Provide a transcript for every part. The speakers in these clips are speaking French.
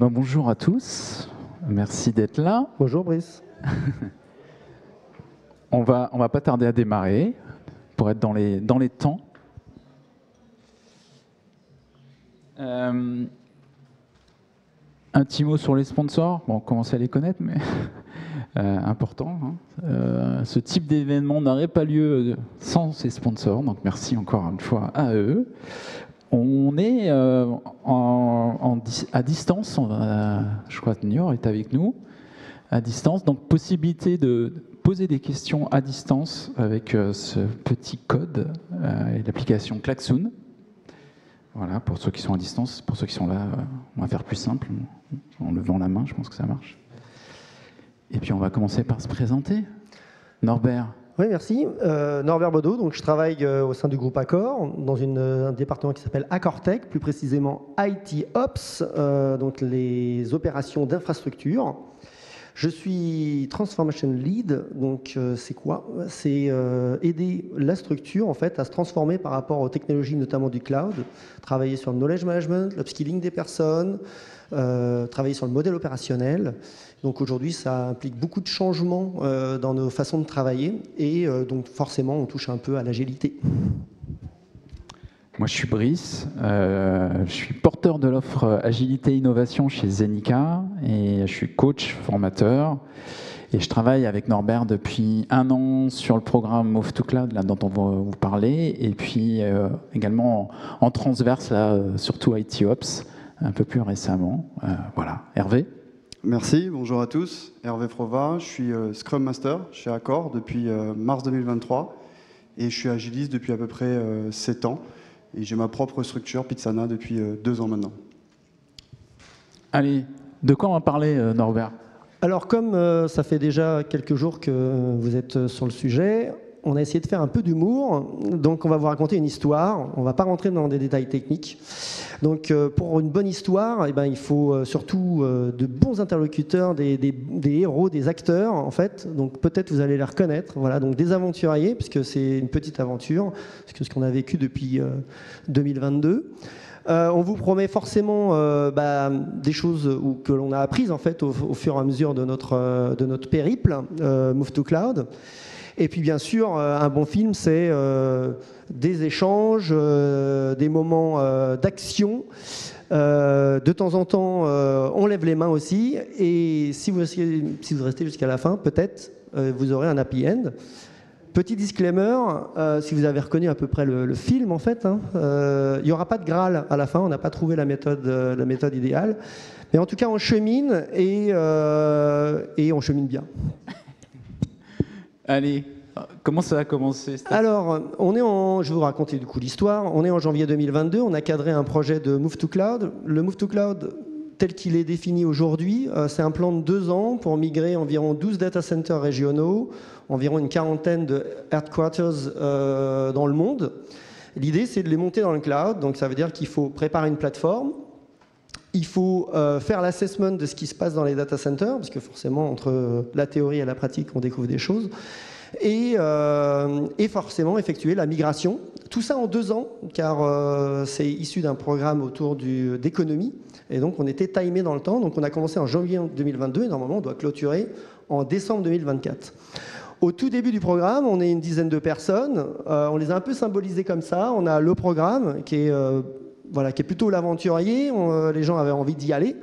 Bonjour à tous, merci d'être là. Bonjour Brice. On va pas tarder à démarrer pour être dans les temps. Un petit mot sur les sponsors. Bon, on commence à les connaître, mais important. Ce type d'événement n'aurait pas lieu sans ces sponsors, donc merci encore une fois à eux. On est à distance, je crois que Nior est avec nous, à distance, donc possibilité de poser des questions à distance avec ce petit code et l'application Klaxoon. Voilà, pour ceux qui sont à distance, pour ceux qui sont là, on va faire plus simple, en levant la main, je pense que ça marche. Et puis on va commencer par se présenter. Norbert. Oui, merci. Norbert Baudot, donc je travaille au sein du groupe Accor, dans un département qui s'appelle Accortech, plus précisément IT Ops, donc les opérations d'infrastructure. Je suis Transformation Lead, donc c'est quoi? C'est aider la structure en fait à se transformer par rapport aux technologies, notamment du cloud, travailler sur le knowledge management, l'upskilling des personnes, travailler sur le modèle opérationnel. Donc aujourd'hui, ça implique beaucoup de changements dans nos façons de travailler et donc forcément, on touche un peu à l'agilité. Moi, je suis Brice, je suis porteur de l'offre Agilité Innovation chez Zenica et je suis coach, formateur. Et je travaille avec Norbert depuis 1 an sur le programme Move to Cloud, là, dont on va vous parler, et puis également en transverse, là, surtout IT Ops, un peu plus récemment. Voilà. Hervé. Merci, bonjour à tous. Hervé Frova, je suis Scrum Master chez Accor depuis mars 2023 et je suis agiliste depuis à peu près 7 ans. Et j'ai ma propre structure, Pizzana, depuis 2 ans maintenant. Allez, de quoi on va parler, Norbert? Alors, comme ça fait déjà quelques jours que vous êtes sur le sujet, on a essayé de faire un peu d'humour. Donc, on va vous raconter une histoire. On ne va pas rentrer dans des détails techniques. Donc, pour une bonne histoire, eh ben, il faut surtout de bons interlocuteurs, des héros, des acteurs, en fait. Donc, peut-être vous allez les reconnaître. Voilà, donc des aventuriers, puisque c'est une petite aventure, ce qu'on a vécu depuis 2022. On vous promet forcément des choses que l'on a apprises en fait, au fur et à mesure de notre périple, Move to Cloud. Et puis bien sûr, un bon film, c'est des échanges, des moments d'action. De temps en temps, on lève les mains aussi. Et si vous restez jusqu'à la fin, peut-être vous aurez un happy end. Petit disclaimer, si vous avez reconnu à peu près le film, en fait, il n'y aura pas de Graal à la fin. On n'a pas trouvé la méthode idéale. Mais en tout cas, on chemine et on chemine bien. Allez, comment ça a commencé? Alors, je vais vous raconter du coup l'histoire. On est en janvier 2022, on a cadré un projet de Move to Cloud. Le Move to Cloud, tel qu'il est défini aujourd'hui, c'est un plan de 2 ans pour migrer environ 12 data centers régionaux, environ une 40aine de headquarters dans le monde. L'idée, c'est de les monter dans le cloud, donc ça veut dire qu'il faut préparer une plateforme. Il faut faire l'assessment de ce qui se passe dans les data centers, parce que forcément, entre la théorie et la pratique, on découvre des choses. Et forcément, effectuer la migration. Tout ça en 2 ans, car c'est issu d'un programme autour d'économie. Et donc, on était timé dans le temps. Donc, on a commencé en janvier 2022, et normalement, on doit clôturer en décembre 2024. Au tout début du programme, on est une dizaine de personnes. On les a un peu symbolisées comme ça. On a le programme qui est plutôt l'aventurier, les gens avaient envie d'y aller.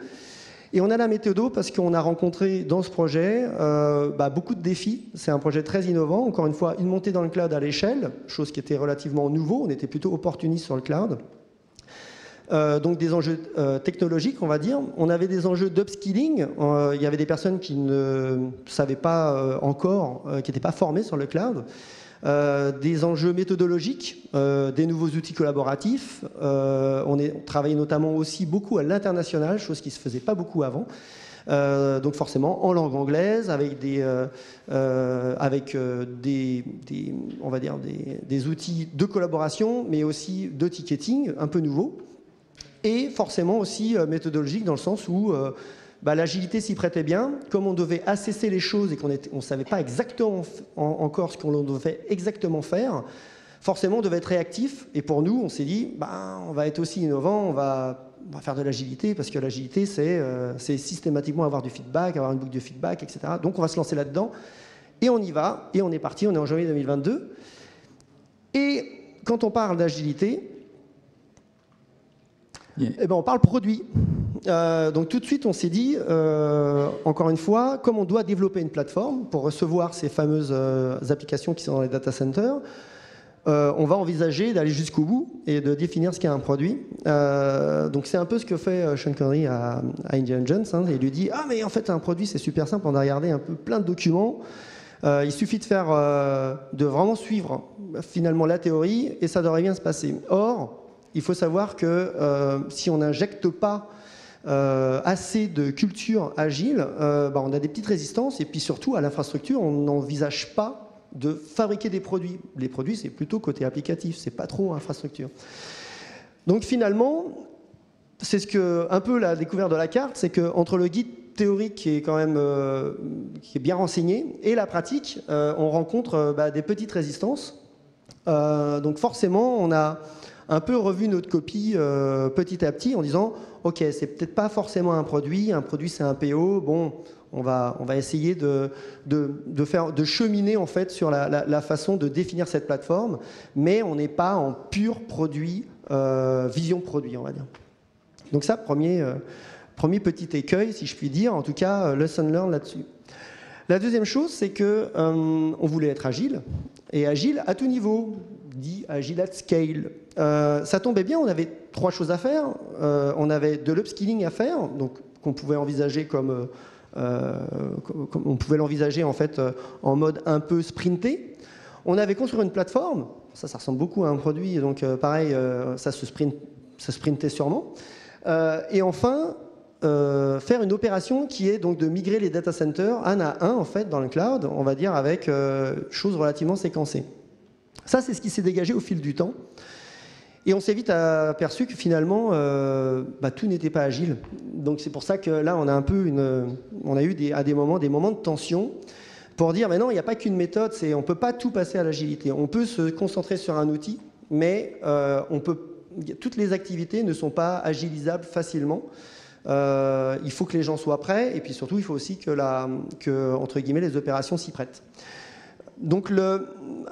Et on a la méthodo parce qu'on a rencontré dans ce projet beaucoup de défis. C'est un projet très innovant. Encore une fois, une montée dans le cloud à l'échelle, chose qui était relativement nouveau. On était plutôt opportuniste sur le cloud. Donc des enjeux technologiques, on va dire. On avait des enjeux d'upskilling. Il y avait des personnes qui ne savaient pas encore, qui n'étaient pas formées sur le cloud. Des enjeux méthodologiques, des nouveaux outils collaboratifs. On travaillait notamment aussi beaucoup à l'international, chose qui ne se faisait pas beaucoup avant. Donc forcément en langue anglaise, avec on va dire des outils de collaboration, mais aussi de ticketing un peu nouveaux. Et forcément aussi méthodologique dans le sens où l'agilité s'y prêtait bien. Comme on devait assesser les choses et qu'on ne savait pas exactement encore ce qu'on devait exactement faire, forcément on devait être réactif. Et pour nous, on s'est dit, on va être aussi innovant, on va faire de l'agilité, parce que l'agilité, c'est systématiquement avoir du feedback, avoir une boucle de feedback, etc. Donc on va se lancer là-dedans. Et on y va, et on est parti, on est en janvier 2022. Et quand on parle d'agilité, on parle produit. Donc tout de suite, on s'est dit, encore une fois, comme on doit développer une plateforme pour recevoir ces fameuses applications qui sont dans les data centers, on va envisager d'aller jusqu'au bout et de définir ce qu'est un produit. Donc c'est un peu ce que fait Sean Connery à Indiana Jones. Il lui dit, mais en fait un produit c'est super simple, on a regardé un peu plein de documents. Il suffit de vraiment suivre finalement la théorie et ça devrait bien se passer. Or, il faut savoir que si on n'injecte pas assez de culture agile, on a des petites résistances et puis surtout à l'infrastructure, on n'envisage pas de fabriquer des produits. Les produits, c'est plutôt côté applicatif, c'est pas trop infrastructure. Donc finalement, c'est un peu la découverte de la carte, c'est qu'entre le guide théorique qui est quand même qui est bien renseigné et la pratique, on rencontre des petites résistances. Donc forcément, on a un peu revu notre copie petit à petit en disant ok, c'est peut-être pas forcément un produit c'est un PO, bon, on va essayer de cheminer en fait sur la façon de définir cette plateforme, mais on n'est pas en pur produit, vision produit, on va dire. Donc ça, premier petit écueil, si je puis dire, en tout cas, lesson learned là-dessus. La deuxième chose, c'est qu'on voulait être agile, et agile à tout niveau, dit agile at scale. Ça tombait bien, on avait trois choses à faire. On avait de l'upskilling à faire, donc qu'on pouvait envisager comme on pouvait l'envisager en fait en mode un peu sprinté. On avait construit une plateforme, ça ressemble beaucoup à un produit, donc pareil, ça sprintait sûrement. Et enfin, faire une opération qui est donc de migrer les data centers un à un en fait dans le cloud, on va dire avec choses relativement séquencées. Ça, c'est ce qui s'est dégagé au fil du temps. Et on s'est vite aperçu que finalement, tout n'était pas agile. Donc c'est pour ça que là, on a eu à des moments de tension pour dire, mais non, il n'y a pas qu'une méthode, on ne peut pas tout passer à l'agilité. On peut se concentrer sur un outil, mais toutes les activités ne sont pas agilisables facilement. Il faut que les gens soient prêts, et puis surtout, il faut aussi que entre guillemets, les opérations s'y prêtent. Donc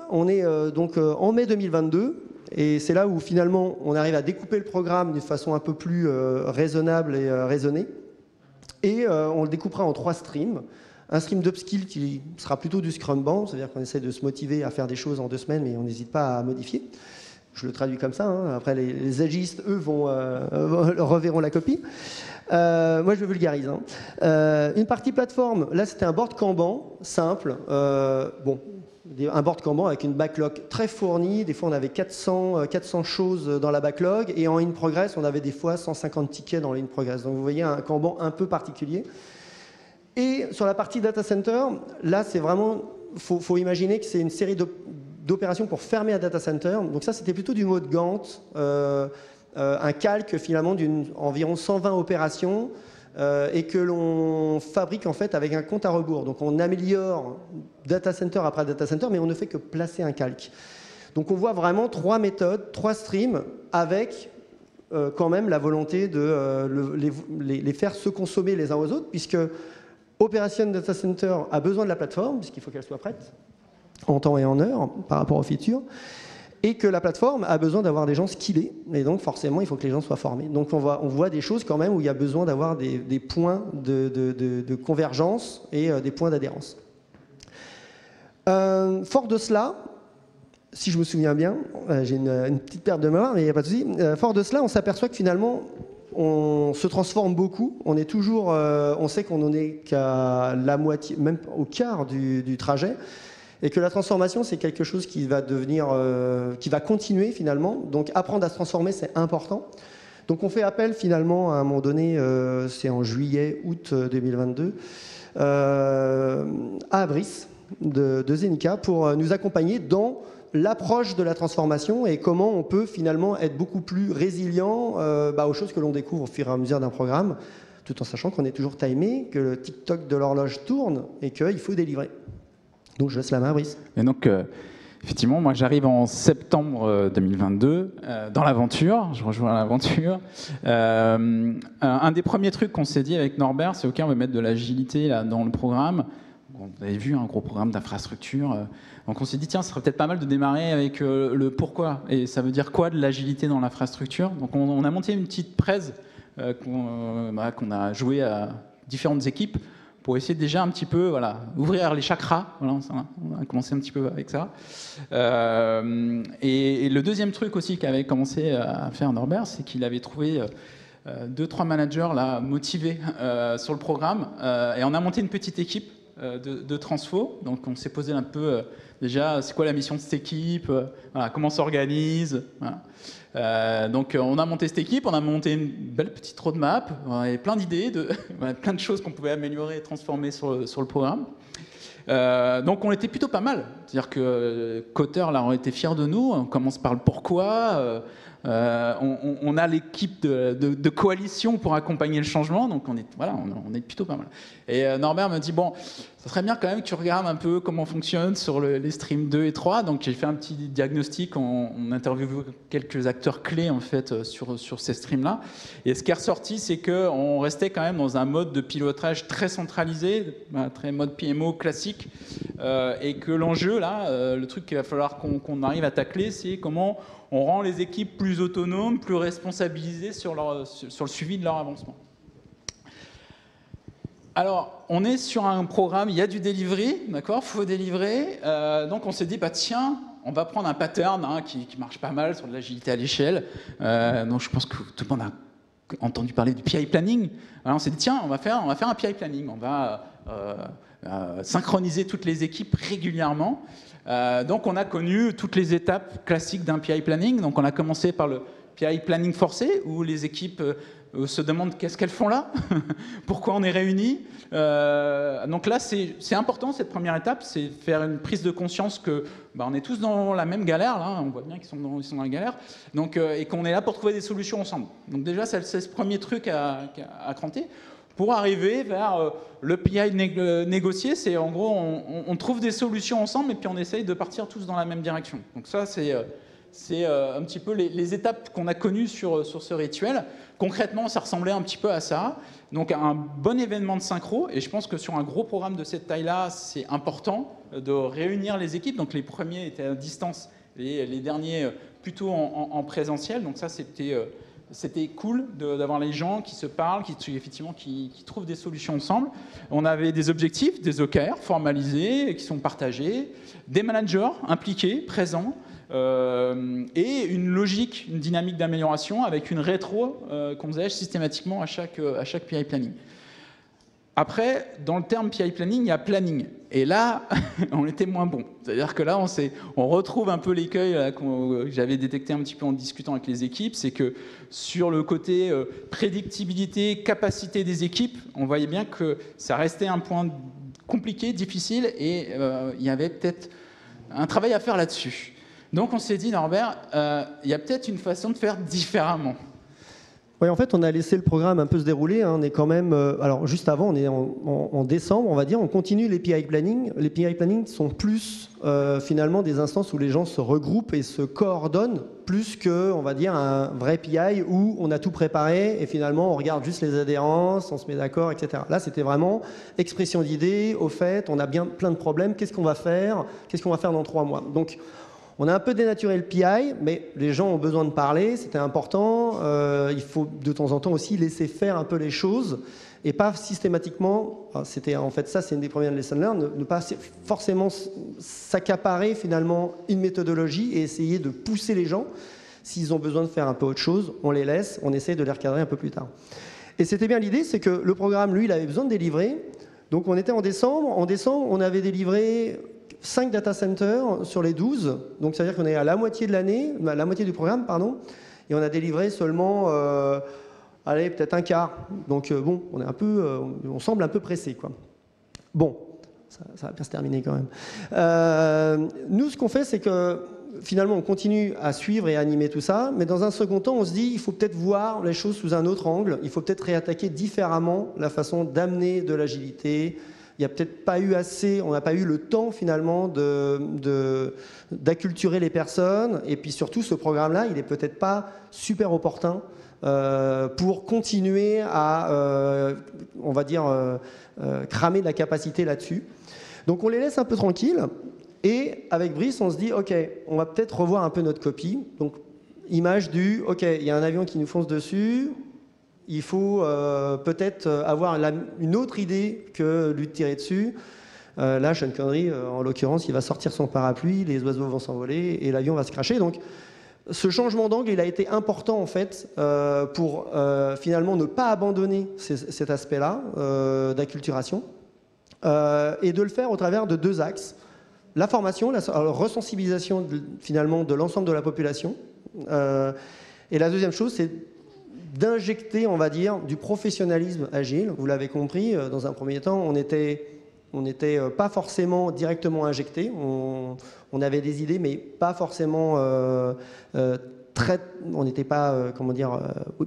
on est en mai 2022, et c'est là où finalement on arrive à découper le programme d'une façon un peu plus raisonnable et raisonnée. Et on le découpera en 3 streams. Un stream d'upskill qui sera plutôt du Scrum-Band, c'est-à-dire qu'on essaie de se motiver à faire des choses en 2 semaines, mais on n'hésite pas à modifier. Je le traduis comme ça. Après, les agilistes, eux, reverront la copie. Moi, je vulgarise. Une partie plateforme, là, c'était un board Kanban, simple. Un board Kanban avec une backlog très fournie. Des fois, on avait 400 choses dans la backlog. Et en in progress, on avait des fois 150 tickets dans l'in progress. Donc, vous voyez un Kanban un peu particulier. Et sur la partie data center, là, c'est vraiment... faut imaginer que c'est une série d'opérations pour fermer un data center. Donc ça, c'était plutôt du mode Gantt, un calque finalement d'environ 120 opérations et que l'on fabrique en fait avec un compte à rebours. Donc on améliore data center après data center, mais on ne fait que placer un calque. Donc on voit vraiment 3 méthodes, 3 streams avec quand même la volonté de les faire se consommer les uns aux autres, puisque Operation Data Center a besoin de la plateforme, puisqu'il faut qu'elle soit prête en temps et en heure par rapport aux features, et que la plateforme a besoin d'avoir des gens skillés, et donc forcément il faut que les gens soient formés. Donc on voit des choses quand même où il y a besoin d'avoir des points de convergence et des points d'adhérence. Fort de cela, si je me souviens bien, j'ai une petite perte de mémoire, mais il n'y a pas de souci. Fort de cela, on s'aperçoit que finalement on se transforme beaucoup. On est toujours, on sait qu'on n'en est qu'à la moitié, même au quart du trajet. Et que la transformation, c'est quelque chose qui va qui va continuer finalement. Donc apprendre à se transformer, c'est important. Donc on fait appel finalement à un moment donné, c'est en juillet, août 2022, à Abris de Zenica pour nous accompagner dans l'approche de la transformation et comment on peut finalement être beaucoup plus résilient aux choses que l'on découvre au fur et à mesure d'un programme, tout en sachant qu'on est toujours timé, que le TikTok de l'horloge tourne et qu'il faut délivrer. Donc je laisse la main à Brice. Et donc, Effectivement, moi j'arrive en septembre 2022 dans l'aventure, je rejoins l'aventure. Un des premiers trucs qu'on s'est dit avec Norbert, c'est OK, on va mettre de l'agilité là dans le programme. Vous avez vu un gros programme d'infrastructure. Donc on s'est dit tiens, ce serait peut-être pas mal de démarrer avec le pourquoi. Et ça veut dire quoi de l'agilité dans l'infrastructure? Donc on a monté une petite presse qu'on a jouée à différentes équipes pour essayer déjà un petit peu ouvrir les chakras. Voilà, on a commencé un petit peu avec ça. Et le deuxième truc aussi qu'avait commencé à faire Norbert, c'est qu'il avait trouvé 2-3 managers là, motivés sur le programme. Et on a monté une petite équipe de transfo. Donc on s'est posé un peu déjà, c'est quoi la mission de cette équipe, comment on s'organise. Voilà. Donc on a monté cette équipe, on a monté une belle petite roadmap, on avait plein d'idées, plein de choses qu'on pouvait améliorer et transformer sur le programme. Donc on était plutôt pas mal. C'est-à-dire que Cotter, là, on était fiers de nous. On commence par le pourquoi. On a l'équipe de coalition pour accompagner le changement. Donc on est plutôt pas mal. Et Norbert me dit, bon, ça serait bien quand même que tu regardes un peu comment fonctionne sur les streams 2 et 3. Donc j'ai fait un petit diagnostic. On interviewé quelques acteurs clés en fait sur ces streams-là. Et ce qui est ressorti, c'est qu'on restait quand même dans un mode de pilotage très centralisé, très mode PMO classique. Et que l'enjeu, là, le truc qu'il va falloir qu'on arrive à tacler, c'est comment on rend les équipes plus autonomes, plus responsabilisées sur le suivi de leur avancement. Alors, on est sur un programme, il y a du delivery, d'accord, il faut délivrer. Donc on s'est dit, bah, tiens, on va prendre un pattern qui marche pas mal sur de l'agilité à l'échelle. Donc je pense que tout le monde a entendu parler du PI planning. Alors on s'est dit, tiens, on va faire un PI planning. On va synchroniser toutes les équipes régulièrement. Donc on a connu toutes les étapes classiques d'un PI planning. Donc on a commencé par le PI planning forcé, où les équipes se demandent qu'est-ce qu'elles font là, pourquoi on est réunis. Donc là, c'est important, cette première étape, c'est faire une prise de conscience que on est tous dans la même galère, là, on voit bien qu'ils sont dans la galère, donc, et qu'on est là pour trouver des solutions ensemble. Donc déjà, c'est ce premier truc à cranter. Pour arriver vers le PI négocié, c'est en gros, on trouve des solutions ensemble et puis on essaye de partir tous dans la même direction. Donc ça, c'est un petit peu les étapes qu'on a connues sur ce rituel. Concrètement, ça ressemblait un petit peu à ça. Donc un bon événement de synchro, et je pense que sur un gros programme de cette taille-là, c'est important de réunir les équipes. Donc les premiers étaient à distance, les derniers plutôt en présentiel. Donc ça, c'était cool d'avoir les gens qui se parlent, qui trouvent des solutions ensemble. On avait des objectifs, des OKR formalisés, qui sont partagés, des managers impliqués, présents, et une logique, une dynamique d'amélioration avec une rétro qu'on faisait systématiquement à chaque PI planning. Après, dans le terme PI planning, il y a planning. Et là, on était moins bon. C'est-à-dire que là, on retrouve un peu l'écueil que j'avais détecté un petit peu en discutant avec les équipes, c'est que sur le côté prédictibilité, capacité des équipes, on voyait bien que ça restait un point compliqué, difficile, et il y avait peut-être un travail à faire là-dessus. Donc on s'est dit, Norbert, il y a peut-être une façon de faire différemment. Oui, en fait, on a laissé le programme un peu se dérouler. On est quand même, alors juste avant, on est en décembre, on va dire, on continue les PI planning. Les PI planning sont plus finalement des instances où les gens se regroupent et se coordonnent, plus que, on va dire, un vrai PI où on a tout préparé et finalement on regarde juste les adhérences, on se met d'accord, etc. Là, c'était vraiment expression d'idées. Au fait, on a bien plein de problèmes. Qu'est-ce qu'on va faire dans 3 mois? Donc, on a un peu dénaturé le PI, mais les gens ont besoin de parler, c'était important. Il faut de temps en temps aussi laisser faire un peu les choses et pas systématiquement, c'était en fait ça, c'est une des premières lessons learned, ne pas forcément s'accaparer finalement une méthodologie et essayer de pousser les gens. S'ils ont besoin de faire un peu autre chose, on les laisse, on essaie de les recadrer un peu plus tard. Et c'était bien l'idée, c'est que le programme, lui, il avait besoin de délivrer. Donc on était en décembre. En décembre, on avait délivré 5 data centers sur les 12, donc c'est-à-dire qu'on est à la moitié de l'année, la moitié du programme, pardon, et on a délivré seulement, peut-être un quart. Donc bon, on semble un peu pressé, quoi. Bon, ça va bien se terminer quand même. Nous, ce qu'on fait, c'est que finalement, on continue à suivre et à animer tout ça, mais dans un second temps, on se dit, il faut peut-être voir les choses sous un autre angle, il faut peut-être réattaquer différemment la façon d'amener de l'agilité, il n'y a peut-être pas eu assez, on n'a pas eu le temps finalement d'acculturer les personnes. Et puis surtout, ce programme-là, il n'est peut-être pas super opportun pour continuer à, on va dire, cramer de la capacité là-dessus. Donc on les laisse un peu tranquilles. Et avec Brice, on se dit, OK, on va peut-être revoir un peu notre copie. Donc, image du, OK, il y a un avion qui nous fonce dessus. Il faut peut-être avoir une autre idée que lui de tirer dessus. Là, Sean Connery, en l'occurrence, il va sortir son parapluie, les oiseaux vont s'envoler et l'avion va se cracher. Donc, ce changement d'angle, il a été important en fait pour finalement ne pas abandonner cet aspect-là d'acculturation et de le faire au travers de 2 axes. La formation, la resensibilisation finalement de l'ensemble de la population. Et la deuxième chose, c'est d'injecter, on va dire, du professionnalisme agile. Vous l'avez compris, dans un premier temps, on n'était pas forcément directement injecté. On avait des idées, mais pas forcément on n'était pas, comment dire,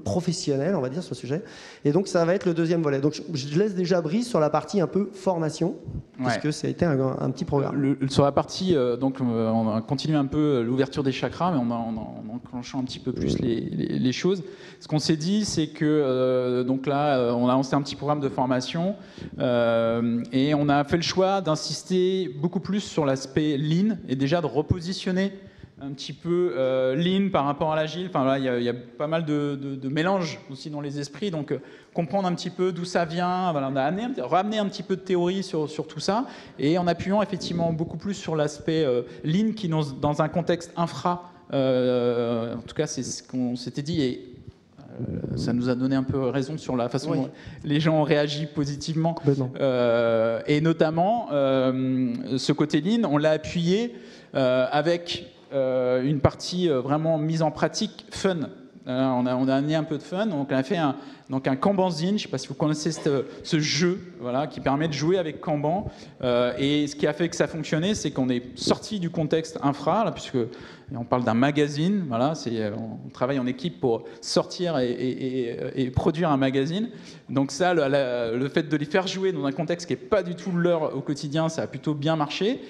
professionnel, on va dire, sur le sujet. Et donc, ça va être le deuxième volet. Donc, je laisse déjà Brice sur la partie un peu formation, puisque ça a été un petit programme. Sur la partie, donc, on a continué un peu l'ouverture des chakras, mais en enclenchant un petit peu plus les choses. Ce qu'on s'est dit, c'est que, donc là, on a lancé un petit programme de formation, et on a fait le choix d'insister beaucoup plus sur l'aspect lean, et déjà de repositionner un petit peu lean par rapport à l'agile. Enfin, là, il y a pas mal de mélange aussi dans les esprits. Donc, comprendre un petit peu d'où ça vient. Voilà, on a ramené un petit peu de théorie sur tout ça. Et en appuyant effectivement beaucoup plus sur l'aspect lean qui, dans un contexte infra, en tout cas, c'est ce qu'on s'était dit. Et ça nous a donné un peu raison sur la façon dont les gens ont réagi positivement. Et notamment, ce côté lean, on l'a appuyé avec une partie vraiment mise en pratique fun. On a amené un peu de fun, donc on a fait un Kanbanzine, je ne sais pas si vous connaissez ce jeu, voilà, qui permet de jouer avec Kanban. Et ce qui a fait que ça fonctionnait, c'est qu'on est sorti du contexte infra, là, puisque on parle d'un magazine. Voilà, on travaille en équipe pour sortir et produire un magazine. Donc ça, le fait de les faire jouer dans un contexte qui n'est pas du tout leur au quotidien, ça a plutôt bien marché.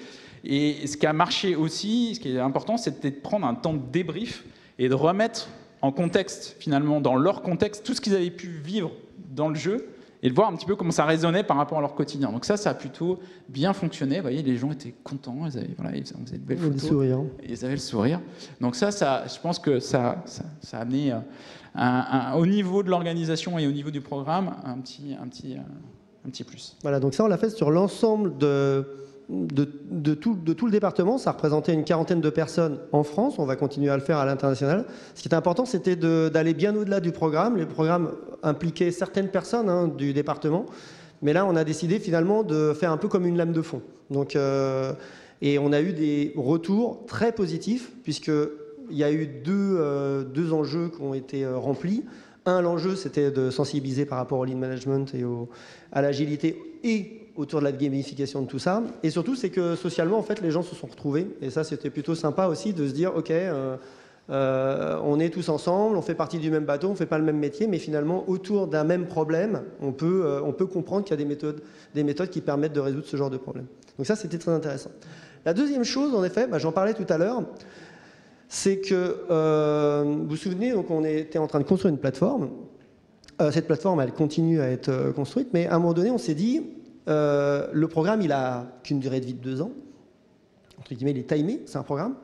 Et ce qui a marché aussi, ce qui est important, c'était de prendre un temps de débrief et de remettre en contexte, finalement, dans leur contexte, tout ce qu'ils avaient pu vivre dans le jeu et de voir un petit peu comment ça résonnait par rapport à leur quotidien. Donc ça a plutôt bien fonctionné. Vous voyez, les gens étaient contents, ils faisaient de belles photos. Ils avaient le sourire. Donc ça, je pense que ça a amené au niveau de l'organisation et au niveau du programme un petit plus. Voilà, donc ça, on l'a fait sur l'ensemble de tout le département. Ça représentait une 40aine de personnes en France. On va continuer à le faire à l'international. Ce qui était important, c'était d'aller bien au-delà du programme. Les programmes impliquaient certaines personnes du département. Mais là, on a décidé finalement de faire un peu comme une lame de fond. Donc, et on a eu des retours très positifs, puisqu'il y a eu deux enjeux qui ont été remplis. L'enjeu, c'était de sensibiliser par rapport au lean management et à l'agilité et autour de la gamification de tout ça. Et surtout, c'est que socialement, en fait, les gens se sont retrouvés. Et ça, c'était plutôt sympa aussi de se dire, OK, on est tous ensemble, on fait partie du même bateau, on ne fait pas le même métier, mais finalement, autour d'un même problème, on peut comprendre qu'il y a des méthodes qui permettent de résoudre ce genre de problème. Donc ça, c'était très intéressant. La deuxième chose, en effet, j'en parlais tout à l'heure, c'est que, vous vous souvenez, donc on était en train de construire une plateforme. Cette plateforme, elle continue à être construite, mais à un moment donné, on s'est dit, le programme, il n'a qu'une durée de vie de 2 ans. Entre guillemets, il est timé, c'est un programme.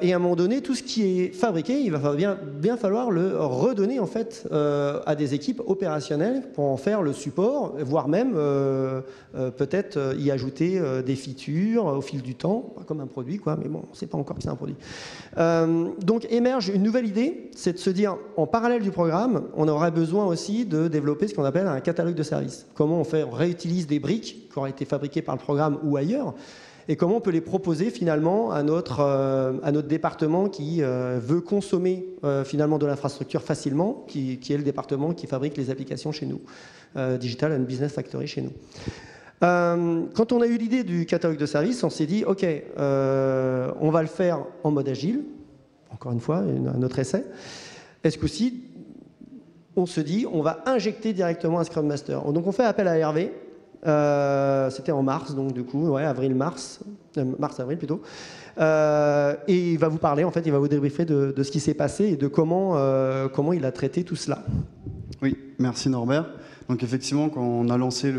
Et à un moment donné, tout ce qui est fabriqué, il va bien falloir le redonner en fait à des équipes opérationnelles pour en faire le support, voire même peut-être y ajouter des features au fil du temps, pas comme un produit, quoi, mais bon, on ne sait pas encore que c'est un produit. Donc émerge une nouvelle idée, c'est de se dire, en parallèle du programme, on aurait besoin aussi de développer ce qu'on appelle un catalogue de services. Comment on réutilise des briques qui auraient été fabriquées par le programme ou ailleurs, et comment on peut les proposer finalement à notre département qui veut consommer finalement de l'infrastructure facilement, qui est le département qui fabrique les applications chez nous, Digital and Business Factory chez nous. Quand on a eu l'idée du catalogue de services, on s'est dit, OK, on va le faire en mode agile, encore une fois, un autre essai. Est-ce qu'aussi, on se dit, on va injecter directement un Scrum Master. Donc on fait appel à Hervé, C'était en mars, donc du coup, ouais, mars-avril plutôt. Et il va vous parler, en fait, il va vous débriefer de ce qui s'est passé et de comment il a traité tout cela. Oui, merci Norbert. Donc effectivement, quand on a lancé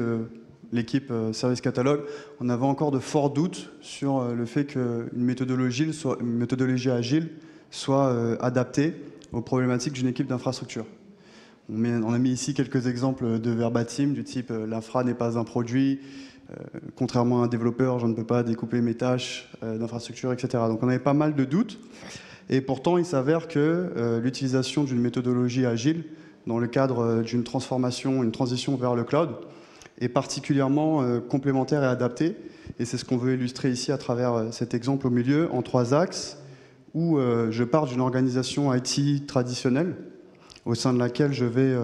l'équipe Service Catalogue, on avait encore de forts doutes sur le fait qu'une méthodologie agile soit adaptée aux problématiques d'une équipe d'infrastructure. On a mis ici quelques exemples de verbatim du type l'infra n'est pas un produit, contrairement à un développeur, je ne peux pas découper mes tâches d'infrastructure, etc. Donc on avait pas mal de doutes. Et pourtant, il s'avère que l'utilisation d'une méthodologie agile dans le cadre d'une transformation, une transition vers le cloud, est particulièrement complémentaire et adaptée. Et c'est ce qu'on veut illustrer ici à travers cet exemple au milieu, en 3 axes, où je pars d'une organisation IT traditionnelle, au sein de laquelle je vais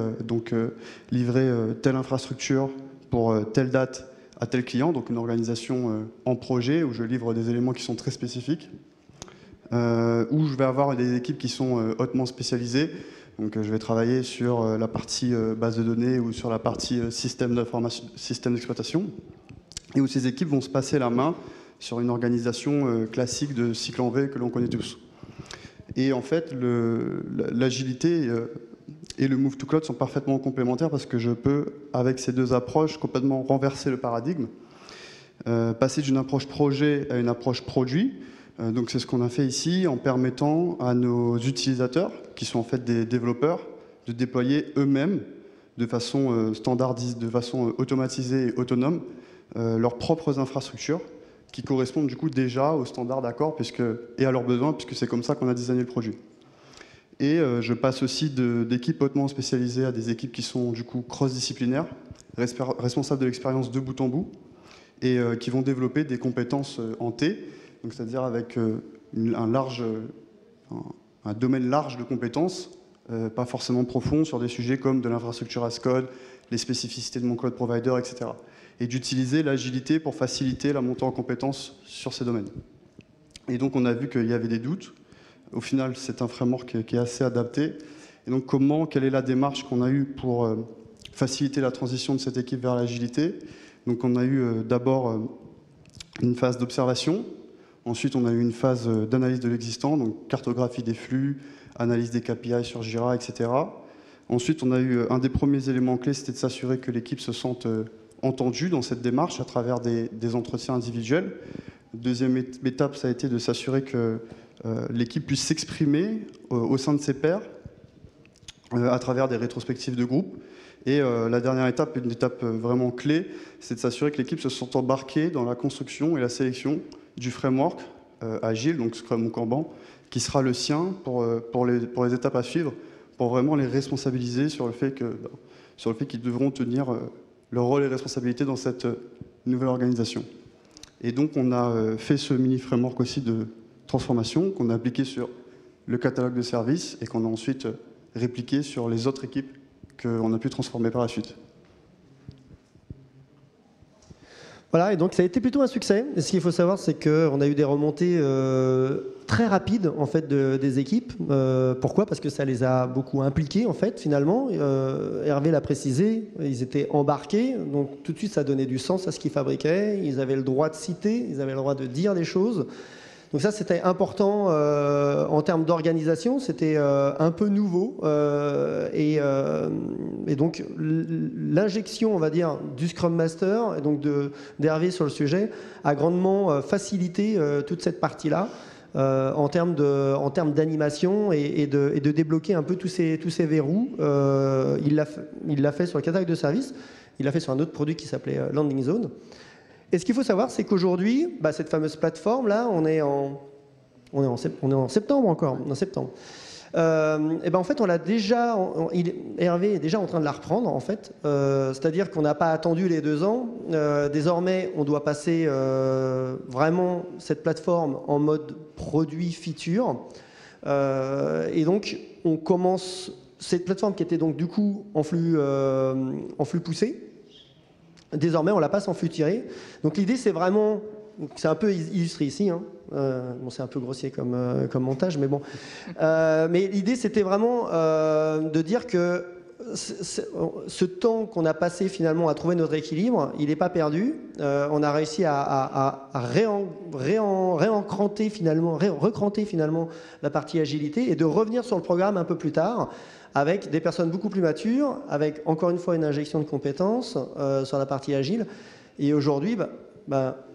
livrer telle infrastructure pour telle date à tel client, donc une organisation en projet, où je livre des éléments qui sont très spécifiques, où je vais avoir des équipes qui sont hautement spécialisées. Donc je vais travailler sur la partie base de données ou sur la partie système d'exploitation, et où ces équipes vont se passer la main sur une organisation classique de cycle en V que l'on connaît tous. Et en fait, l'agilité et le move to cloud sont parfaitement complémentaires parce que je peux, avec ces deux approches, complètement renverser le paradigme, passer d'une approche projet à une approche produit. Donc c'est ce qu'on a fait ici en permettant à nos utilisateurs, qui sont en fait des développeurs, de déployer eux-mêmes de façon standardisée, de façon automatisée et autonome, leurs propres infrastructures qui correspondent du coup déjà aux standards d'accord et à leurs besoins, puisque c'est comme ça qu'on a designé le produit. Et je passe aussi d'équipes hautement spécialisées à des équipes qui sont du coup cross-disciplinaires, responsables de l'expérience de bout en bout, et qui vont développer des compétences en T, donc c'est-à-dire avec un domaine large de compétences, pas forcément profond, sur des sujets comme de l'infrastructure as code, les spécificités de mon cloud provider, etc. Et d'utiliser l'agilité pour faciliter la montée en compétences sur ces domaines. Et donc on a vu qu'il y avait des doutes. Au final, c'est un framework qui est assez adapté. Et donc quelle est la démarche qu'on a eue pour faciliter la transition de cette équipe vers l'agilité? Donc on a eu d'abord une phase d'observation. Ensuite, on a eu une phase d'analyse de l'existant, donc cartographie des flux, analyse des KPI sur Jira, etc. Ensuite, on a eu un des premiers éléments clés, c'était de s'assurer que l'équipe se sente entendue dans cette démarche à travers des entretiens individuels. Deuxième étape, ça a été de s'assurer que l'équipe puisse s'exprimer au sein de ses pairs à travers des rétrospectives de groupe. Et la dernière étape, une étape vraiment clé, c'est de s'assurer que l'équipe se sente embarquée dans la construction et la sélection du framework agile, donc Scrum ou Kanban, qui sera le sien pour les étapes à suivre, pour vraiment les responsabiliser sur le fait qu'ils devront tenir leur rôle et responsabilité dans cette nouvelle organisation. Et donc on a fait ce mini framework aussi de transformation qu'on a appliqué sur le catalogue de services et qu'on a ensuite répliqué sur les autres équipes qu'on a pu transformer par la suite. Voilà, et donc ça a été plutôt un succès. Et ce qu'il faut savoir, c'est qu'on a eu des remontées très rapides en fait, des équipes. Pourquoi? Parce que ça les a beaucoup impliqués, en fait, finalement. Hervé l'a précisé, ils étaient embarqués, donc tout de suite ça donnait du sens à ce qu'ils fabriquaient. Ils avaient le droit de citer, ils avaient le droit de dire des choses. Donc ça, c'était important en termes d'organisation, c'était un peu nouveau. Et donc, l'injection, on va dire, du Scrum Master, et donc d'Hervé sur le sujet, a grandement facilité toute cette partie-là en termes d'animation et de débloquer un peu tous ces verrous. Il l'a fait sur le catalogue de services, il l'a fait sur un autre produit qui s'appelait Landing Zone. Et ce qu'il faut savoir, c'est qu'aujourd'hui, cette fameuse plateforme-là, on est en septembre encore, en septembre. Et en fait, on l'a déjà, Hervé est déjà en train de la reprendre, en fait. C'est-à-dire qu'on n'a pas attendu les 2 ans. Désormais, on doit passer vraiment cette plateforme en mode produit feature. Et donc, on commence cette plateforme qui était donc du coup en flux poussé. Désormais, on la passe en flux tiré. Donc l'idée, c'est vraiment, c'est un peu illustré ici, hein. Bon, c'est un peu grossier comme montage, mais bon. Mais l'idée, c'était vraiment de dire que ce temps qu'on a passé finalement à trouver notre équilibre, il n'est pas perdu. On a réussi à recranter finalement la partie agilité et de revenir sur le programme un peu plus tard avec des personnes beaucoup plus matures, avec encore une fois une injection de compétences sur la partie agile. Et aujourd'hui,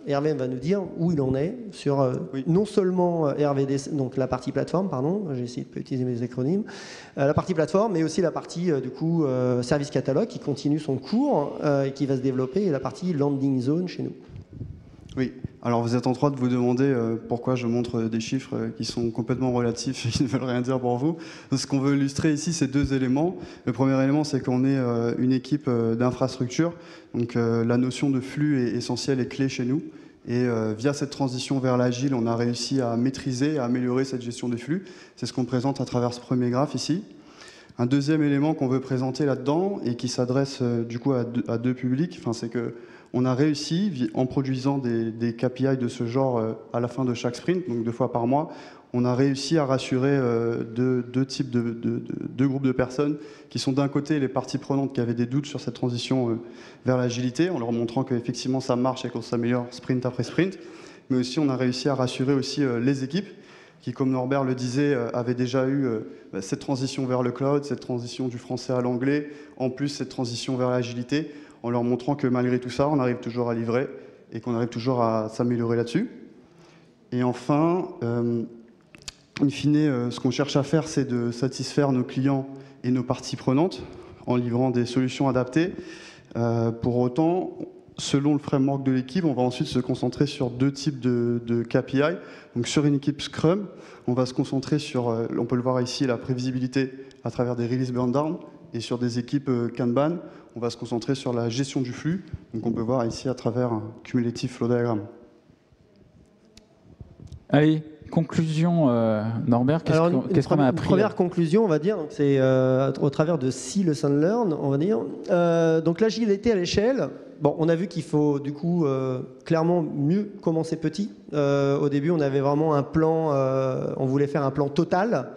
Hervé va nous dire où il en est sur non seulement RVD, donc la partie plateforme, pardon, j'ai essayé de ne pas utiliser mes acronymes, la partie plateforme, mais aussi la partie service catalogue qui continue son cours et qui va se développer, et la partie landing zone chez nous. Oui, alors vous êtes en droit de vous demander pourquoi je montre des chiffres qui sont complètement relatifs et qui ne veulent rien dire pour vous. Ce qu'on veut illustrer ici, c'est 2 éléments. Le premier élément, c'est qu'on est une équipe d'infrastructure. Donc la notion de flux est essentielle et clé chez nous. Et via cette transition vers l'agile, on a réussi à maîtriser, à améliorer cette gestion des flux. C'est ce qu'on présente à travers ce premier graphe ici. Un deuxième élément qu'on veut présenter là-dedans et qui s'adresse du coup à deux publics, c'est que on a réussi, en produisant des KPI de ce genre à la fin de chaque sprint, donc 2 fois par mois, on a réussi à rassurer deux types deux groupes de personnes qui sont d'un côté les parties prenantes qui avaient des doutes sur cette transition vers l'agilité, en leur montrant qu'effectivement ça marche et qu'on s'améliore sprint après sprint, mais aussi on a réussi à rassurer aussi les équipes qui, comme Norbert le disait, avaient déjà eu cette transition vers le cloud, cette transition du français à l'anglais, en plus cette transition vers l'agilité, en leur montrant que malgré tout ça, on arrive toujours à livrer et qu'on arrive toujours à s'améliorer là-dessus. Et enfin, in fine, ce qu'on cherche à faire, c'est de satisfaire nos clients et nos parties prenantes en livrant des solutions adaptées. Pour autant, selon le framework de l'équipe, on va ensuite se concentrer sur 2 types de KPI. Donc sur une équipe Scrum, on va se concentrer sur, on peut le voir ici, la prévisibilité à travers des release burn down. Et sur des équipes Kanban, on va se concentrer sur la gestion du flux. Donc on peut voir ici à travers un cumulative flow diagram. Allez, conclusion, Norbert, qu'est-ce qu'on a appris? Une première conclusion, on va dire, c'est au travers de 6 lessons learned, on va dire. Donc l'agilité à l'échelle, bon, on a vu qu'il faut du coup clairement mieux commencer petit. Au début, on avait vraiment un plan, on voulait faire un plan total.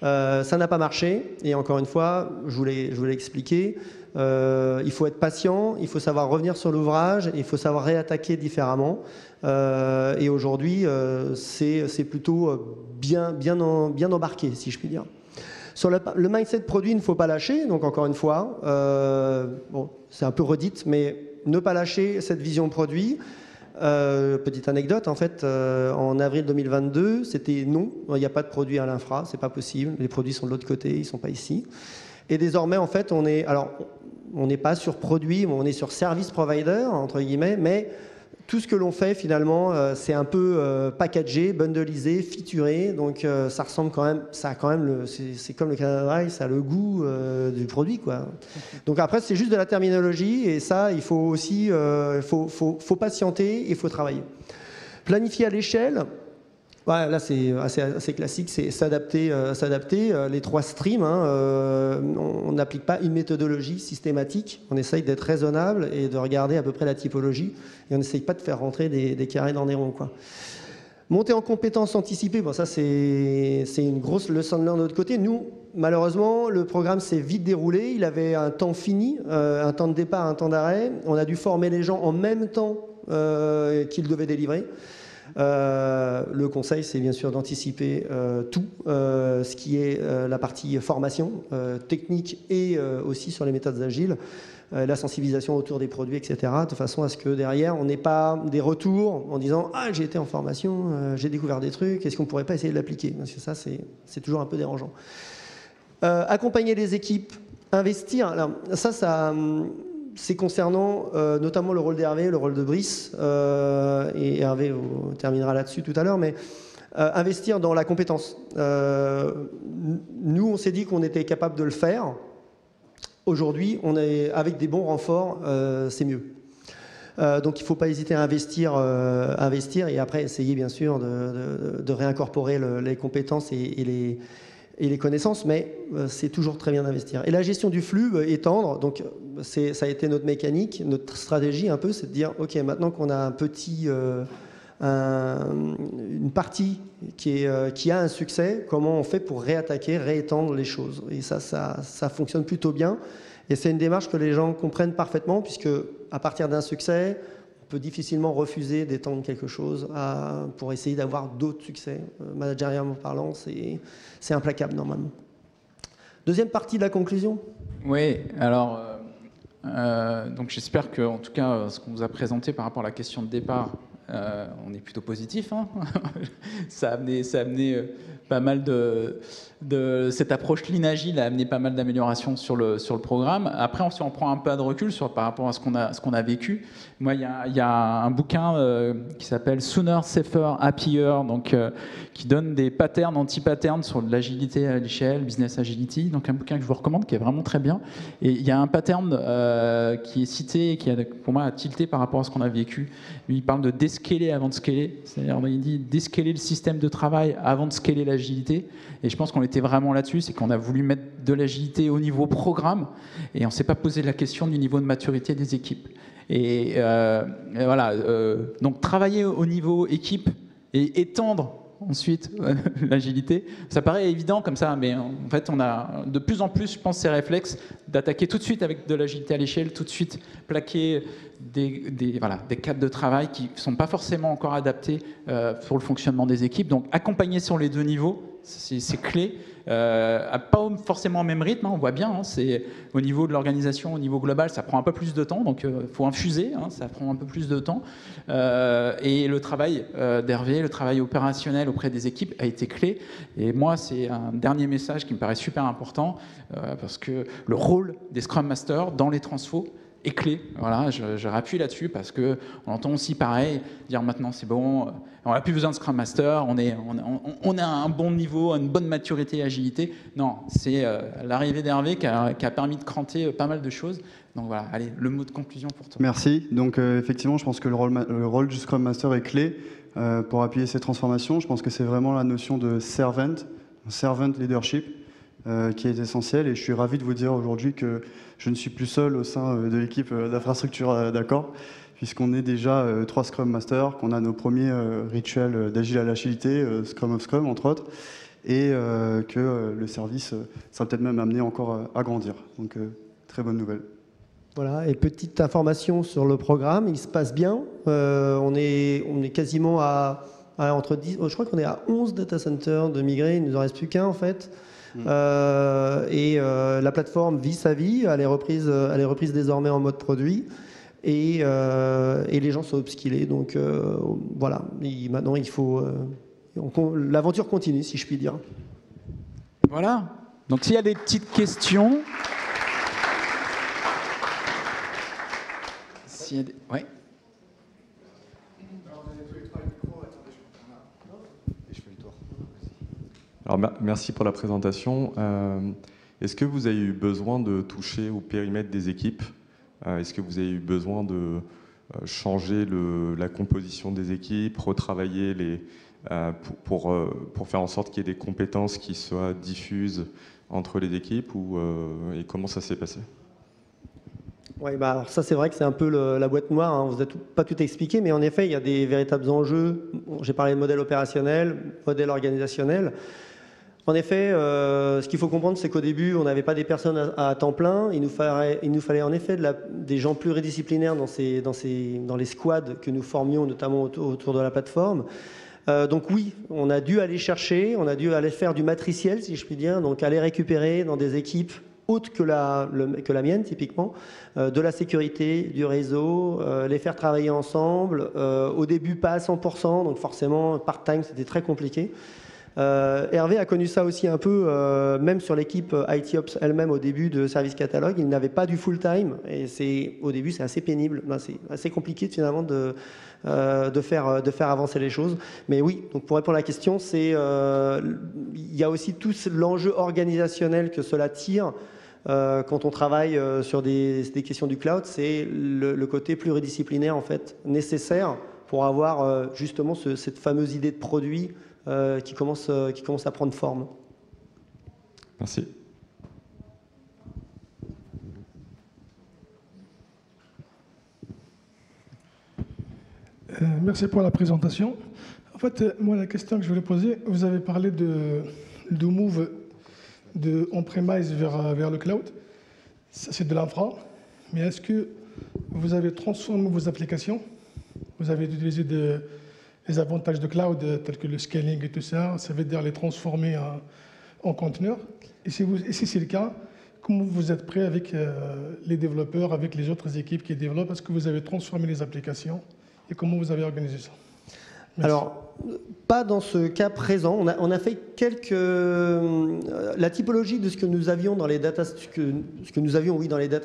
Ça n'a pas marché, et encore une fois, je vous l'ai expliqué, il faut être patient, il faut savoir revenir sur l'ouvrage, il faut savoir réattaquer différemment. Et aujourd'hui, c'est plutôt bien embarqué, si je puis dire. Sur le mindset produit, il ne faut pas lâcher, donc encore une fois, bon, c'est un peu redite, mais ne pas lâcher cette vision produit. Petite anecdote, en fait, en avril 2022, c'était non, il n'y a pas de produit à l'infra, c'est pas possible, les produits sont de l'autre côté, ils ne sont pas ici. Et désormais, en fait, on n'est pas sur produit, on est sur service provider, entre guillemets, mais tout ce que l'on fait, finalement, c'est un peu packagé, bundleisé, featuré, donc ça ressemble quand même, c'est comme le Canada Dry, ça a le goût du produit, quoi. Donc après, c'est juste de la terminologie, et ça, il faut aussi, faut patienter, il faut travailler. Planifier à l'échelle. Ouais, là, c'est assez classique, c'est s'adapter. Les 3 streams, on n'applique pas une méthodologie systématique. On essaye d'être raisonnable et de regarder à peu près la typologie. Et on n'essaye pas de faire rentrer des carrés dans des ronds, quoi. Monter en compétences anticipées, bon, ça, c'est une grosse leçon de l'autre côté. Nous, malheureusement, le programme s'est vite déroulé. Il avait un temps fini, un temps de départ, un temps d'arrêt. On a dû former les gens en même temps qu'ils devaient délivrer. Le conseil, c'est bien sûr d'anticiper tout, ce qui est la partie formation technique et aussi sur les méthodes agiles, la sensibilisation autour des produits, etc., de façon à ce que derrière, on n'ait pas des retours en disant « Ah, j'ai été en formation, j'ai découvert des trucs, est-ce qu'on ne pourrait pas essayer de l'appliquer ?» Parce que ça, c'est toujours un peu dérangeant. Accompagner les équipes, investir. Alors, ça c'est concernant notamment le rôle d'Hervé, le rôle de Brice, et Hervé terminera là-dessus tout à l'heure, mais investir dans la compétence. Nous, on s'est dit qu'on était capable de le faire. Aujourd'hui, avec des bons renforts, c'est mieux. Donc il ne faut pas hésiter à investir et après essayer bien sûr de réincorporer les compétences et les connaissances, mais c'est toujours très bien d'investir. Et la gestion du flux, étendre, donc ça a été notre mécanique, notre stratégie un peu, c'est de dire, ok, maintenant qu'on a un petit une partie qui a un succès, comment on fait pour réattaquer, réétendre les choses. Et ça fonctionne plutôt bien. Et c'est une démarche que les gens comprennent parfaitement, puisque à partir d'un succès, on peut difficilement refuser d'étendre quelque chose pour essayer d'avoir d'autres succès. Managérialement parlant, c'est implacable normalement. Deuxième partie de la conclusion. Oui, alors, donc j'espère que, en tout cas, ce qu'on vous a présenté par rapport à la question de départ, on est plutôt positif. Hein. Ça a amené pas mal de cette approche Lean Agile a amené pas mal d'améliorations sur le programme. Après, si on prend un peu de recul par rapport à ce qu'on a vécu, moi, il y a un bouquin qui s'appelle Sooner, Safer, Happier, donc qui donne des patterns, anti-patterns sur l'agilité à l'échelle, business agility. Donc un bouquin que je vous recommande, qui est vraiment très bien. Et il y a un pattern qui est cité, qui pour moi a tilté par rapport à ce qu'on a vécu. Lui, il parle de déscaler avant de scaler. C'est-à-dire, il dit déscaler le système de travail avant de scaler l'agilité. Et je pense qu'on était vraiment là-dessus, c'est qu'on a voulu mettre de l'agilité au niveau programme et on ne s'est pas posé la question du niveau de maturité des équipes. Et voilà, donc travailler au niveau équipe et étendre ensuite l'agilité, ça paraît évident comme ça, mais en fait on a de plus en plus, je pense, ces réflexes d'attaquer tout de suite avec de l'agilité à l'échelle, tout de suite plaquer des cadres de travail qui ne sont pas forcément encore adaptés pour le fonctionnement des équipes. Donc accompagner sur les deux niveaux, c'est clé. Pas forcément au même rythme, hein, on voit bien, hein, c'est au niveau de l'organisation, au niveau global, ça prend un peu plus de temps, donc il faut infuser, hein, ça prend un peu plus de temps. Et le travail d'Hervé, le travail opérationnel auprès des équipes a été clé. Et moi, c'est un dernier message qui me paraît super important, parce que le rôle des Scrum Masters dans les transfos est clé. Voilà, je rappuie là-dessus parce qu'on entend aussi pareil, dire maintenant c'est bon, on n'a plus besoin de Scrum Master, on a un bon niveau, une bonne maturité et agilité. Non, c'est l'arrivée d'Hervé qui a permis de cranter pas mal de choses. Donc voilà, allez, le mot de conclusion pour toi. Merci. Donc effectivement, je pense que le rôle du Scrum Master est clé pour appuyer ces transformations. Je pense que c'est vraiment la notion de servant leadership qui est essentielle. Et je suis ravi de vous dire aujourd'hui que je ne suis plus seul au sein de l'équipe d'infrastructure d'Accor, puisqu'on est déjà 3 Scrum Masters, qu'on a nos premiers rituels d'agile à l'agilité, Scrum of Scrum entre autres, et que le service sera peut-être même amené encore à grandir. Donc très bonne nouvelle. Voilà, et petite information sur le programme, il se passe bien. On est quasiment à entre 10, je crois qu'on est à 11 data centers de migrer, il ne nous en reste plus qu'un en fait. La plateforme vit sa vie, elle est reprise désormais en mode produit. Et les gens sont upskillés, donc voilà. Maintenant, il faut l'aventure continue, si je puis dire. Voilà. Donc s'il y a des petites questions, ouais. Alors, merci pour la présentation. Est-ce que vous avez eu besoin de toucher au périmètre des équipes ? Est-ce que vous avez eu besoin de changer la composition des équipes, retravailler pour faire en sorte qu'il y ait des compétences qui soient diffuses entre les équipes et comment ça s'est passé ? Oui, alors ça c'est vrai que c'est un peu la boîte noire, hein. Vous n'avez pas tout expliqué, mais en effet il y a des véritables enjeux. J'ai parlé de modèle opérationnel, modèle organisationnel. En effet, ce qu'il faut comprendre, c'est qu'au début, on n'avait pas des personnes à temps plein. Il nous fallait en effet des gens pluridisciplinaires dans les squads que nous formions, notamment autour de la plateforme. Donc oui, on a dû aller chercher, on a dû aller faire du matriciel, si je puis dire, donc aller récupérer dans des équipes autres que la mienne, typiquement, de la sécurité, du réseau, les faire travailler ensemble. Au début, pas à 100%, donc forcément, part-time, c'était très compliqué. Hervé a connu ça aussi un peu, même sur l'équipe IT Ops elle-même au début de Service Catalogue, il n'avait pas du full-time et au début c'est assez pénible, c'est assez compliqué finalement de faire avancer les choses. Mais oui, donc pour répondre à la question, il y a aussi tout l'enjeu organisationnel que cela tire quand on travaille sur des questions du cloud, c'est le côté pluridisciplinaire en fait nécessaire pour avoir justement cette fameuse idée de produit qui commence à prendre forme. Merci. Merci pour la présentation. En fait, moi, la question que je voulais poser, vous avez parlé de move de on-premise vers le cloud. Ça, c'est de l'infra. Mais est-ce que vous avez transformé vos applications? Vous avez utilisé les avantages de cloud, tels que le scaling et tout ça. Ça veut dire les transformer en conteneurs. Et si c'est le cas, comment vous êtes prêt avec les développeurs, avec les autres équipes qui développent? Est-ce que vous avez transformé les applications? Et comment vous avez organisé ça? Merci. Alors, pas dans ce cas présent. On a fait la typologie de ce que nous avions dans les data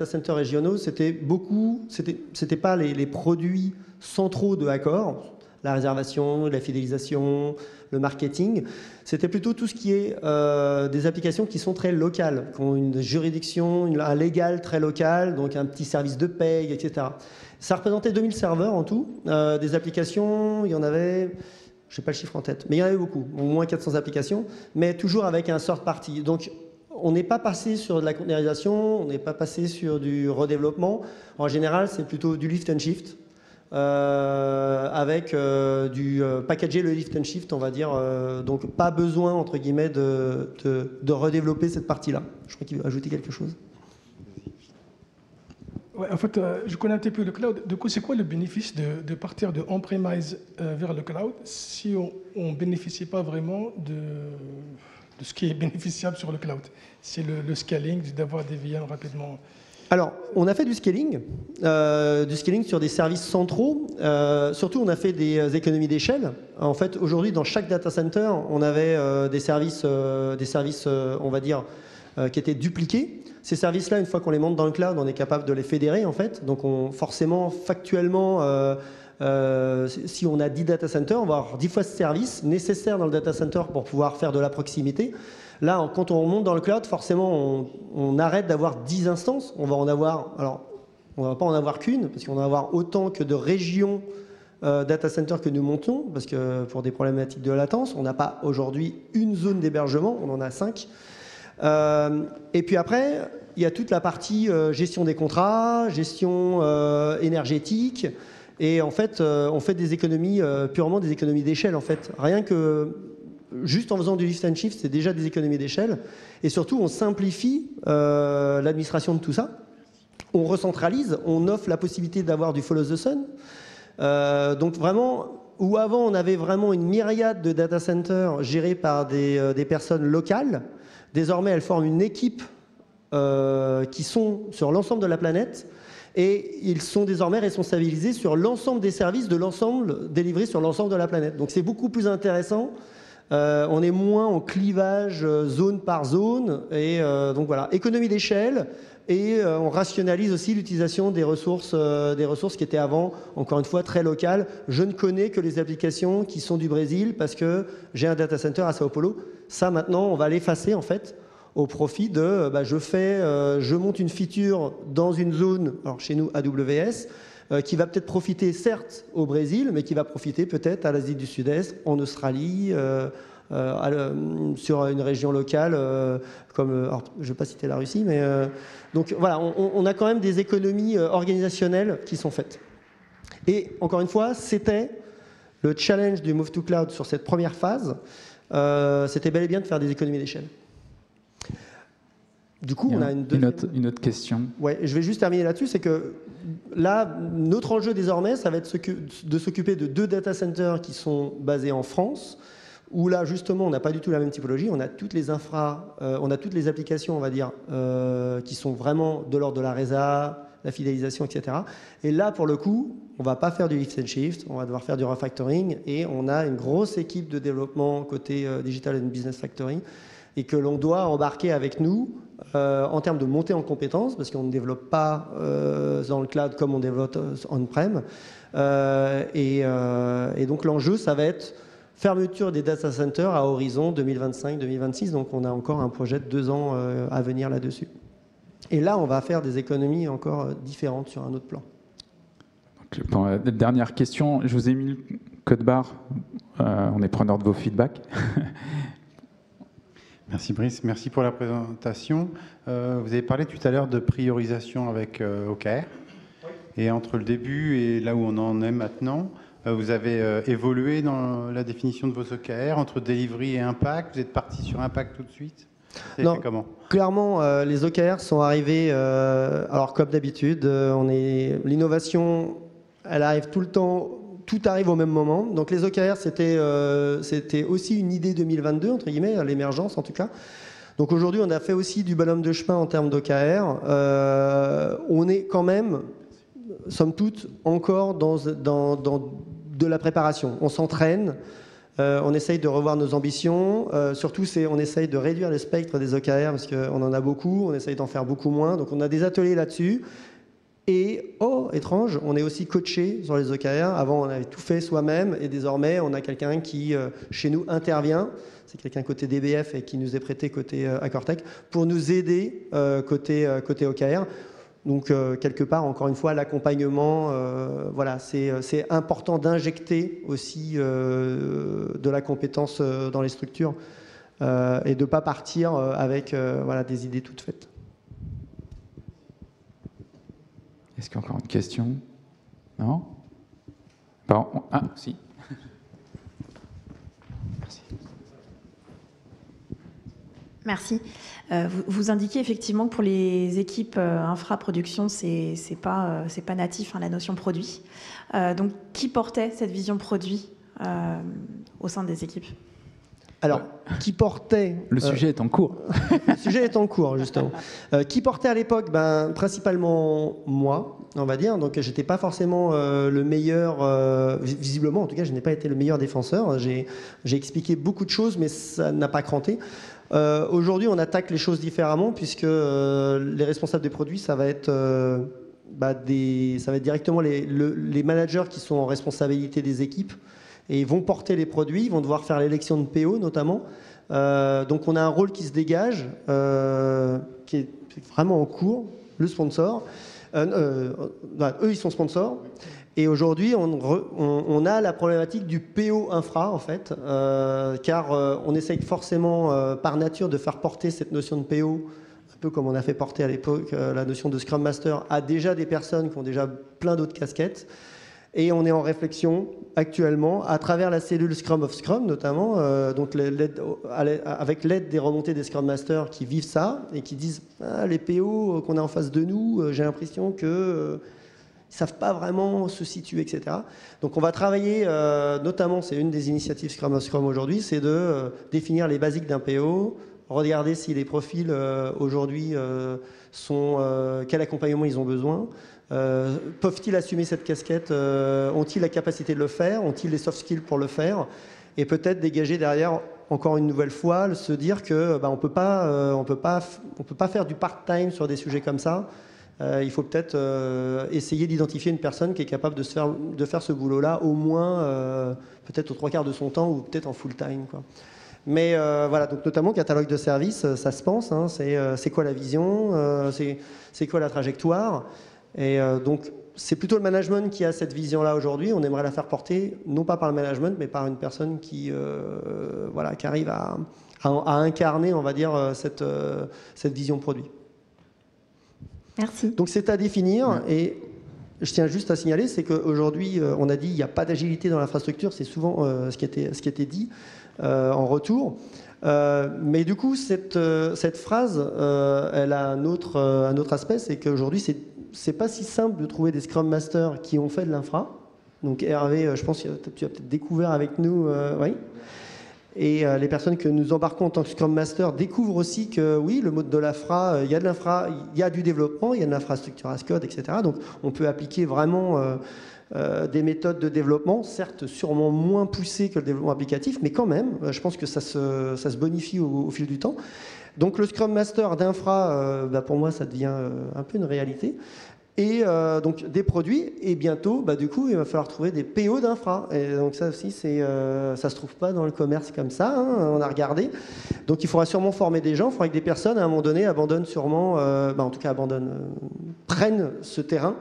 centers régionaux, c'était pas les produits centraux de Accor, la réservation, la fidélisation, le marketing. C'était plutôt tout ce qui est des applications qui sont très locales, qui ont une juridiction, un légal très local, donc un petit service de paye, etc. Ça représentait 2000 serveurs en tout. Des applications, il y en avait, je n'ai pas le chiffre en tête, mais il y en avait beaucoup, au moins 400 applications, mais toujours avec un third party. Donc, on n'est pas passé sur de la containerisation, on n'est pas passé sur du redéveloppement. En général, c'est plutôt du lift and shift, avec packager le lift and shift, on va dire. Donc, pas besoin, entre guillemets, de redévelopper cette partie-là. Je crois qu'il veut ajouter quelque chose. Ouais, en fait, je connais un petit peu le cloud. Du coup, c'est quoi le bénéfice de partir de on-premise vers le cloud si on ne bénéficie pas vraiment de ce qui est bénéficiable sur le cloud? C'est le scaling, d'avoir des VM rapidement. Alors, on a fait du scaling sur des services centraux. Surtout, on a fait des économies d'échelle. En fait, aujourd'hui, dans chaque data center, on avait des services, on va dire, qui étaient dupliqués. Ces services-là, une fois qu'on les monte dans le cloud, on est capable de les fédérer, en fait. Donc, forcément, factuellement, si on a 10 data centers, on va avoir 10 fois ce service nécessaire dans le data center pour pouvoir faire de la proximité. Là, quand on monte dans le cloud, forcément, on arrête d'avoir 10 instances. On va en avoir, alors, on ne va pas en avoir qu'une, parce qu'on va avoir autant que de régions data center que nous montons, parce que pour des problématiques de latence, on n'a pas aujourd'hui une zone d'hébergement, on en a 5. Et puis après, il y a toute la partie gestion des contrats, gestion énergétique, et en fait, on fait des économies, purement des économies d'échelle, en fait. Rien que juste en faisant du lift and shift, c'est déjà des économies d'échelle. Et surtout, on simplifie l'administration de tout ça. On recentralise, on offre la possibilité d'avoir du follow the sun. Donc vraiment, où avant, on avait vraiment une myriade de data centers gérés par des personnes locales. Désormais, elles forment une équipe qui sont sur l'ensemble de la planète et ils sont désormais responsabilisés sur l'ensemble des services de l'ensemble délivrés sur l'ensemble de la planète. Donc c'est beaucoup plus intéressant. On est moins en clivage zone par zone et donc voilà, économie d'échelle et on rationalise aussi l'utilisation des ressources qui étaient avant, encore une fois, très locales. Je ne connais que les applications qui sont du Brésil parce que j'ai un data center à Sao Paulo. Ça, maintenant, on va l'effacer, en fait, au profit de je monte une feature dans une zone, alors chez nous AWS, qui va peut-être profiter certes au Brésil, mais qui va profiter peut-être à l'Asie du Sud-Est, en Australie, sur une région locale, comme, alors, je ne vais pas citer la Russie, mais donc voilà, on a quand même des économies organisationnelles qui sont faites. Et encore une fois, c'était le challenge du Move to Cloud sur cette première phase, c'était bel et bien de faire des économies d'échelle. Du coup, on a une autre question. Ouais, je vais juste terminer là-dessus, c'est que là, notre enjeu désormais, ça va être de s'occuper de 2 data centers qui sont basés en France, où là, justement, on n'a pas du tout la même typologie, on a toutes les on a toutes les applications, on va dire, qui sont vraiment de l'ordre de la résa, la fidélisation, etc. Et là, pour le coup, on ne va pas faire du lift and shift, on va devoir faire du refactoring, et on a une grosse équipe de développement côté Digital and Business Factory, et que l'on doit embarquer avec nous en termes de montée en compétences, parce qu'on ne développe pas dans le cloud comme on développe on-prem. Et donc l'enjeu, ça va être fermeture des data centers à horizon 2025-2026. Donc on a encore un projet de 2 ans à venir là-dessus. Et là, on va faire des économies encore différentes sur un autre plan. Donc, pour la dernière question, je vous ai mis le code barre. On est preneur de vos feedbacks. Merci Brice, merci pour la présentation. Vous avez parlé tout à l'heure de priorisation avec OKR. Et entre le début et là où on en est maintenant, Vous avez évolué dans la définition de vos OKR entre delivery et impact. Vous êtes parti sur impact tout de suite. Non, fait comment? Clairement, les OKR sont arrivés, alors comme d'habitude, l'innovation, elle arrive tout le temps, tout arrive au même moment. Donc les OKR, c'était aussi une idée 2022, entre guillemets, l'émergence en tout cas. Donc aujourd'hui, on a fait aussi du bonhomme de chemin en termes d'OKR. On est quand même, somme toute, encore dans de la préparation. On s'entraîne. On essaye de revoir nos ambitions. Surtout, on essaye de réduire le spectre des OKR parce qu'on en a beaucoup. On essaye d'en faire beaucoup moins. Donc, on a des ateliers là-dessus. Et, oh, étrange, on est aussi coaché sur les OKR. Avant, on avait tout fait soi-même. Et désormais, on a quelqu'un qui, chez nous, intervient. C'est quelqu'un côté DBF et qui nous est prêté côté Accortech pour nous aider côté OKR. Donc, quelque part, encore une fois, l'accompagnement, voilà, c'est important d'injecter aussi de la compétence dans les structures et de ne pas partir avec voilà, des idées toutes faites. Est-ce qu'il y a encore une question? Non? Bon, ah, si. Merci. Merci. Vous indiquez effectivement que pour les équipes infra-production, c'est pas natif, hein, la notion produit. Donc, qui portait cette vision produit au sein des équipes? Alors, qui portait... Le sujet est en cours. Le sujet est en cours, justement. Qui portait à l'époque? Principalement moi, on va dire. Donc, j'étais pas forcément le meilleur... visiblement, en tout cas, je n'ai pas été le meilleur défenseur. J'ai expliqué beaucoup de choses, mais ça n'a pas cranté. Aujourd'hui, on attaque les choses différemment puisque les responsables des produits, ça va être directement les managers qui sont en responsabilité des équipes et ils vont porter les produits, ils vont devoir faire l'élection de PO notamment. Donc on a un rôle qui se dégage, qui est vraiment en cours, le sponsor. Eux, ils sont sponsors. Et aujourd'hui, on a la problématique du PO infra, en fait, car on essaye forcément, par nature, de faire porter cette notion de PO, un peu comme on a fait porter à l'époque la notion de Scrum Master, à déjà des personnes qui ont déjà plein d'autres casquettes. Et on est en réflexion actuellement, à travers la cellule Scrum of Scrum, notamment, donc avec l'aide des remontées des Scrum Masters qui vivent ça et qui disent les PO qu'on a en face de nous, j'ai l'impression que... ils ne savent pas vraiment se situer, etc. Donc on va travailler, notamment, c'est une des initiatives Scrum of Scrum aujourd'hui, c'est de définir les basiques d'un PO, regarder si les profils aujourd'hui quel accompagnement ils ont besoin, peuvent-ils assumer cette casquette, ont-ils la capacité de le faire, ont-ils les soft skills pour le faire, et peut-être dégager derrière, encore une nouvelle fois, se dire que on peut pas faire du part-time sur des sujets comme ça. Il faut peut-être essayer d'identifier une personne qui est capable de faire ce boulot-là, au moins peut-être aux 3/4 de son temps ou peut-être en full-time, quoi. Mais voilà, donc notamment catalogue de services, ça se pense, hein, c'est quoi la vision, c'est quoi la trajectoire. Et donc c'est plutôt le management qui a cette vision-là aujourd'hui. On aimerait la faire porter, non pas par le management, mais par une personne qui arrive à incarner, on va dire, cette vision produit. Merci. Donc c'est à définir, et je tiens juste à signaler, c'est qu'aujourd'hui, on a dit qu'il n'y a pas d'agilité dans l'infrastructure, c'est souvent ce qui était dit en retour. Mais du coup, cette phrase, elle a un autre aspect, c'est qu'aujourd'hui, c'est pas si simple de trouver des Scrum Masters qui ont fait de l'infra. Donc Hervé, je pense que tu as peut-être découvert avec nous, oui. Et les personnes que nous embarquons en tant que Scrum Master découvrent aussi que oui, le mode de l'infra, il y a de l'infra, il y a du développement, il y a de l'infrastructure as code, etc. Donc on peut appliquer vraiment des méthodes de développement, certes sûrement moins poussées que le développement applicatif, mais quand même, je pense que ça se bonifie au fil du temps. Donc le Scrum Master d'infra, pour moi, ça devient un peu une réalité. Et donc des produits, et bientôt, du coup, il va falloir trouver des PO d'infra. Et donc ça aussi, ça se trouve pas dans le commerce comme ça, hein, on a regardé. Donc il faudra sûrement former des gens, il faudra que des personnes, à un moment donné, abandonnent sûrement, en tout cas prennent ce terrain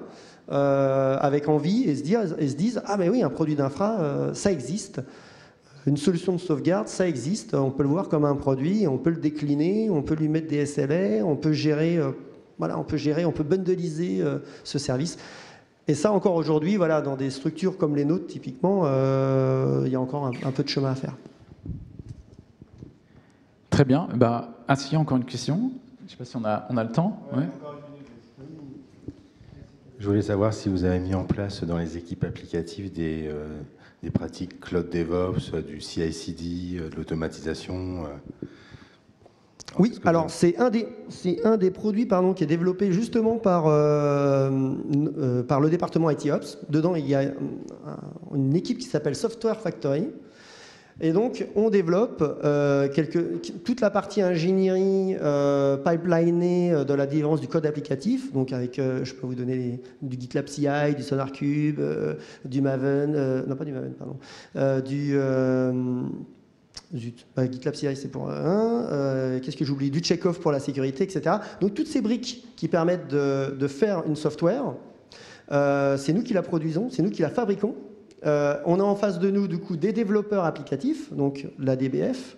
avec envie et se disent, ah mais oui, un produit d'infra, ça existe. Une solution de sauvegarde, ça existe, on peut le voir comme un produit, on peut le décliner, on peut lui mettre des SLA, on peut gérer... on peut bundliser ce service. Et ça, encore aujourd'hui, voilà, dans des structures comme les nôtres, typiquement, il y a encore un peu de chemin à faire. Très bien. S'il y a encore une question. Je ne sais pas si on a le temps. Ouais. Je voulais savoir si vous avez mis en place dans les équipes applicatives des pratiques Cloud DevOps, du CI/CD, de l'automatisation. Oui, alors c'est un des produits qui est développé justement par le département IT Ops. Dedans, il y a une équipe qui s'appelle Software Factory. Et donc, on développe toute la partie ingénierie pipelinée de la délivrance du code applicatif. Donc, avec, je peux vous donner du GitLab CI, du SonarCube, du Maven, non pas du Maven, pardon, GitLab CI, c'est pour qu'est-ce que j'oublie? Du check-off pour la sécurité, etc. Donc, toutes ces briques qui permettent de faire une software, c'est nous qui la produisons, c'est nous qui la fabriquons. On a en face de nous, du coup, des développeurs applicatifs, donc la DBF,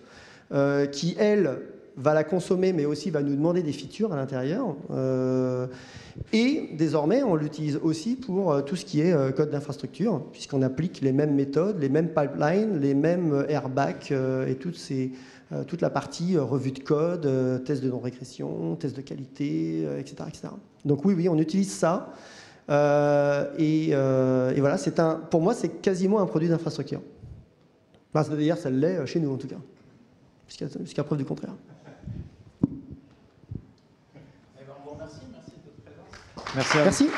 qui, elle, va la consommer, mais aussi va nous demander des features à l'intérieur. Et désormais, on l'utilise aussi pour tout ce qui est code d'infrastructure, puisqu'on applique les mêmes méthodes, les mêmes pipelines, les mêmes airbags et toute la partie revue de code, test de non-régression, test de qualité, etc., etc. Donc oui, on utilise ça. Et voilà, pour moi, c'est quasiment un produit d'infrastructure. D'ailleurs, ça l'est chez nous, en tout cas, jusqu'à preuve du contraire. On vous remercie, merci de votre présence. Merci.